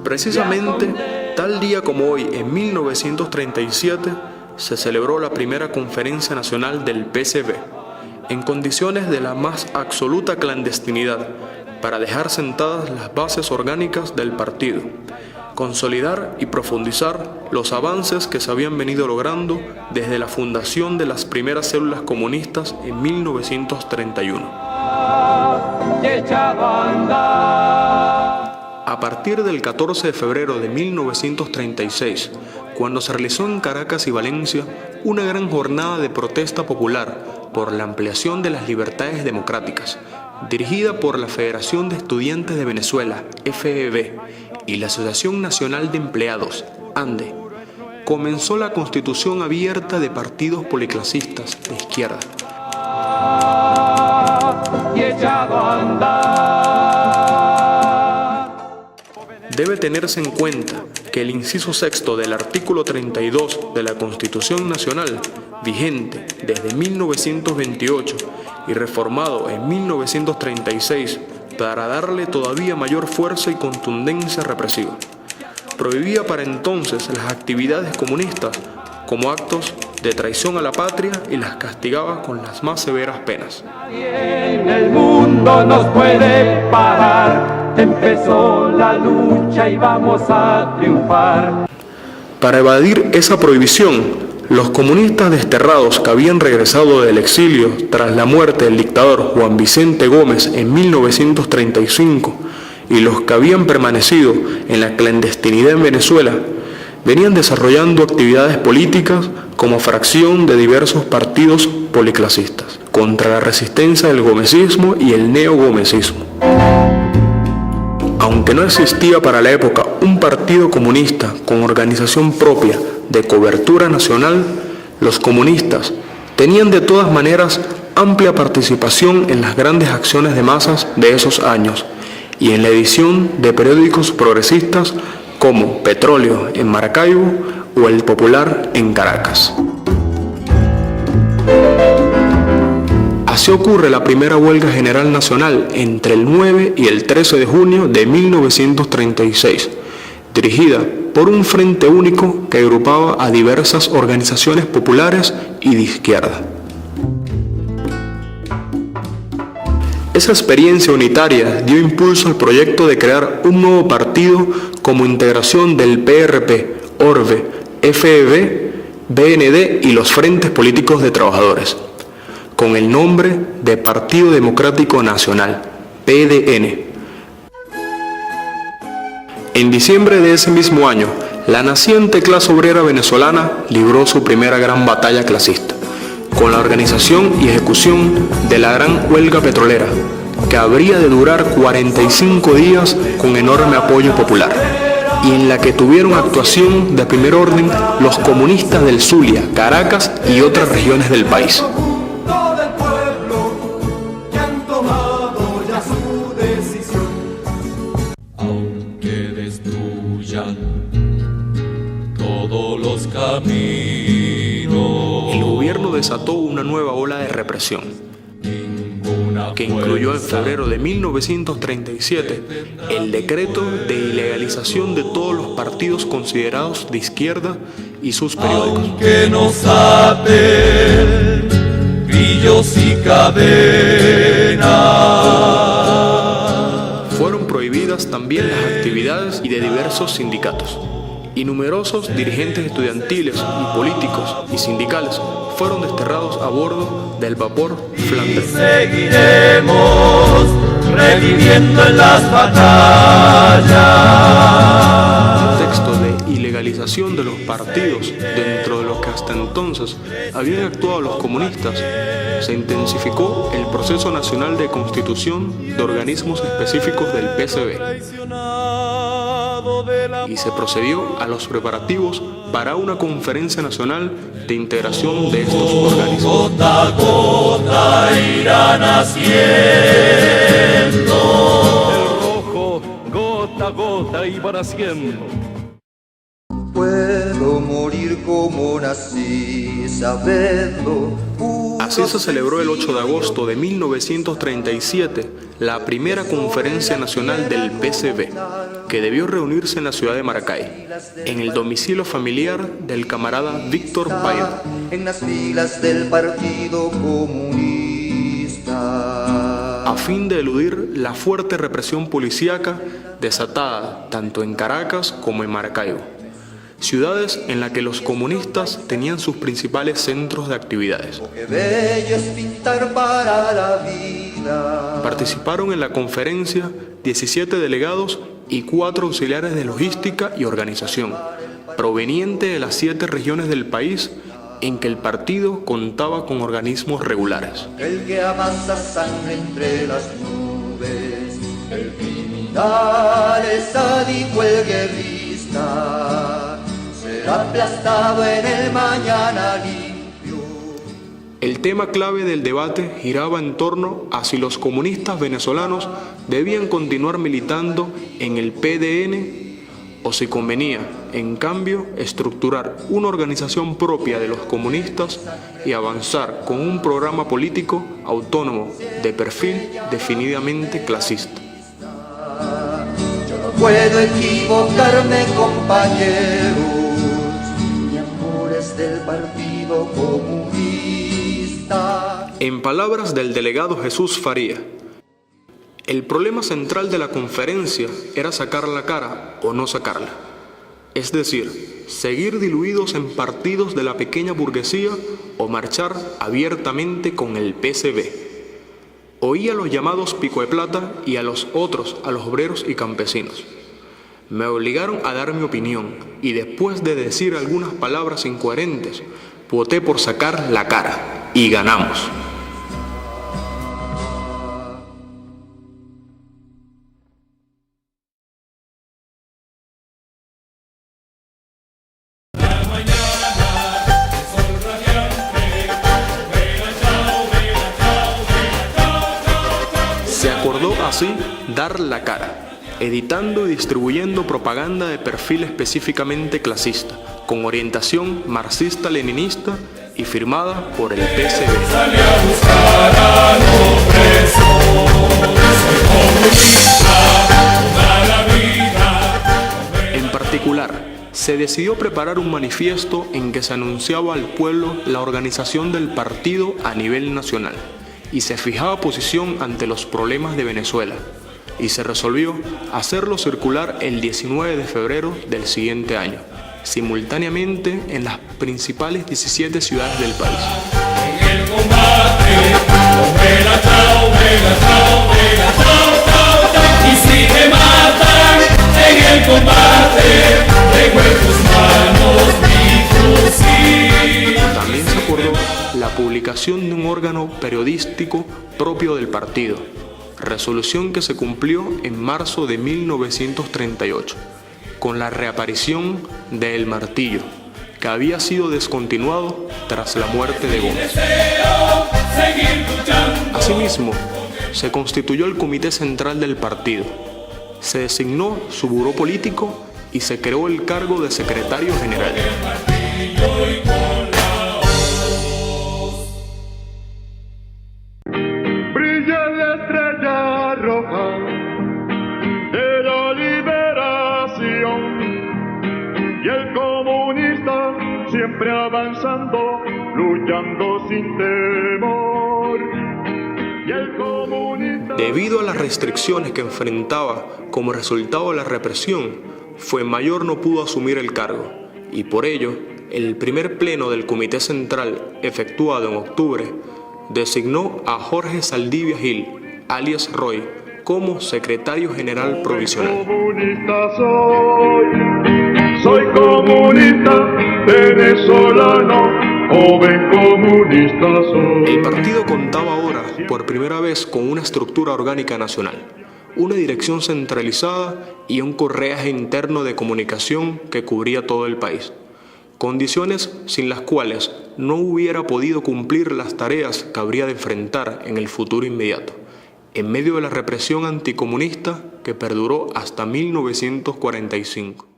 Precisamente, tal día como hoy, en 1937, se celebró la primera conferencia nacional del PCB, en condiciones de la más absoluta clandestinidad, para dejar sentadas las bases orgánicas del partido, consolidar y profundizar los avances que se habían venido logrando desde la fundación de las primeras células comunistas en 1931. A partir del 14 de febrero de 1936, cuando se realizó en Caracas y Valencia una gran jornada de protesta popular por la ampliación de las libertades democráticas, dirigida por la Federación de Estudiantes de Venezuela, FEB, y la Asociación Nacional de Empleados, ANDE, comenzó la constitución abierta de partidos policlasistas de izquierda. Debe tenerse en cuenta que el inciso sexto del artículo 32 de la Constitución Nacional, vigente desde 1928 y reformado en 1936 para darle todavía mayor fuerza y contundencia represiva, prohibía para entonces las actividades comunistas como actos de traición a la patria y las castigaba con las más severas penas. Nadie en el mundo nos puede parar, empezó la lucha y vamos a triunfar. Para evadir esa prohibición, los comunistas desterrados que habían regresado del exilio tras la muerte del dictador Juan Vicente Gómez en 1935 y los que habían permanecido en la clandestinidad en Venezuela, venían desarrollando actividades políticas como fracción de diversos partidos policlasistas, contra la resistencia del gomecismo y el neogomecismo. Aunque no existía para la época un partido comunista con organización propia de cobertura nacional, los comunistas tenían de todas maneras amplia participación en las grandes acciones de masas de esos años y en la edición de periódicos progresistas como Petróleo en Maracaibo o El Popular en Caracas. Así ocurre la primera huelga general nacional entre el 9 y el 13 de junio de 1936, dirigida por un frente único que agrupaba a diversas organizaciones populares y de izquierda. Esa experiencia unitaria dio impulso al proyecto de crear un nuevo partido como integración del PRP, ORBE, FEB, BND y los Frentes Políticos de Trabajadores, con el nombre de Partido Democrático Nacional, PDN. En diciembre de ese mismo año, la naciente clase obrera venezolana libró su primera gran batalla clasista, con la organización y ejecución de la gran huelga petrolera, que habría de durar 45 días con enorme apoyo popular, y en la que tuvieron actuación de primer orden los comunistas del Zulia, Caracas y otras regiones del país. Aunque destruyan todos los caminos, El gobierno desató una nueva ola de represión, que incluyó en febrero de 1937 el decreto de ilegalización de todos los partidos considerados de izquierda y sus periódicos. aunque nos aten grillos y cadenas. Fueron prohibidas también las actividades y de diversos sindicatos, y numerosos dirigentes estudiantiles y políticos y sindicales fueron desterrados a bordo del vapor Flandre. Seguiremos reviviendo en las batallas. El texto de ilegalización de los partidos, dentro de los que hasta entonces habían actuado los comunistas, se intensificó el proceso nacional de constitución de organismos específicos del PCB y se procedió a los preparativos para una conferencia nacional de integración de estos organismos. Gota a gota irá naciendo. El rojo, gota a gota iba naciendo. Puedo morir como nací, sabedlo. Así se celebró el 8 de agosto de 1937 la primera conferencia nacional del PCB, que debió reunirse en la ciudad de Maracay, en el domicilio familiar del camarada Víctor Paida. En las filas del Partido Comunista, a fin de eludir la fuerte represión policíaca desatada tanto en Caracas como en Maracaibo, ciudades en las que los comunistas tenían sus principales centros de actividades. qué bello es pintar para la vida. Participaron en la conferencia 17 delegados y 4 auxiliares de logística y organización, provenientes de las 7 regiones del país en que el partido contaba con organismos regulares. El que amasa sangre entre las nubes, el criminal, el sádico, el guerrista, será aplastado en el mañana limpio. El tema clave del debate giraba en torno a si los comunistas venezolanos debían continuar militando en el PDN o si convenía, en cambio, estructurar una organización propia de los comunistas y avanzar con un programa político autónomo de perfil definidamente clasista. Yo no puedo equivocarme, compañeros, mi amor es del Partido Comunista. En palabras del delegado Jesús Faría, el problema central de la conferencia era sacar la cara o no sacarla. Es decir, seguir diluidos en partidos de la pequeña burguesía o marchar abiertamente con el PCB. Oí a los llamados Pico de Plata y a los otros, a los obreros y campesinos. Me obligaron a dar mi opinión y después de decir algunas palabras incoherentes, voté por sacar la cara y ganamos. Se acordó así dar la cara, editando y distribuyendo propaganda de perfil específicamente clasista, con orientación marxista-leninista y firmada por el PCB. Salí a buscar a los presos, soy comunista toda la vida. En particular, se decidió preparar un manifiesto en que se anunciaba al pueblo la organización del partido a nivel nacional y se fijaba posición ante los problemas de Venezuela, y se resolvió hacerlo circular el 19 de febrero del siguiente año, simultáneamente en las principales 17 ciudades del país. En el combate, vela, chao, chao, y si te matan en el combate, tengo en tus manos mi fusil. También se acordó la publicación de un órgano periodístico propio del partido, resolución que se cumplió en marzo de 1938, con la reaparición de El Martillo, que había sido descontinuado tras la muerte de Gómez. Asimismo, se constituyó el Comité Central del partido, se designó su buró político y se creó el cargo de secretario general. Brilla la estrella roja de la liberación y el comunista siempre avanzando, luchando sin temor. Y el comunista... Debido a las restricciones que enfrentaba como resultado de la represión, Fuenmayor no pudo asumir el cargo y por ello el primer pleno del Comité Central, efectuado en octubre, designó a Jorge Saldivia Gil, alias Roy, como secretario general provisional. Comunista soy comunista, venezolano, joven comunista soy. El partido contaba ahora, por primera vez, con una estructura orgánica nacional, una dirección centralizada y un correaje interno de comunicación que cubría todo el país. Condiciones sin las cuales no hubiera podido cumplir las tareas que habría de enfrentar en el futuro inmediato, en medio de la represión anticomunista que perduró hasta 1945.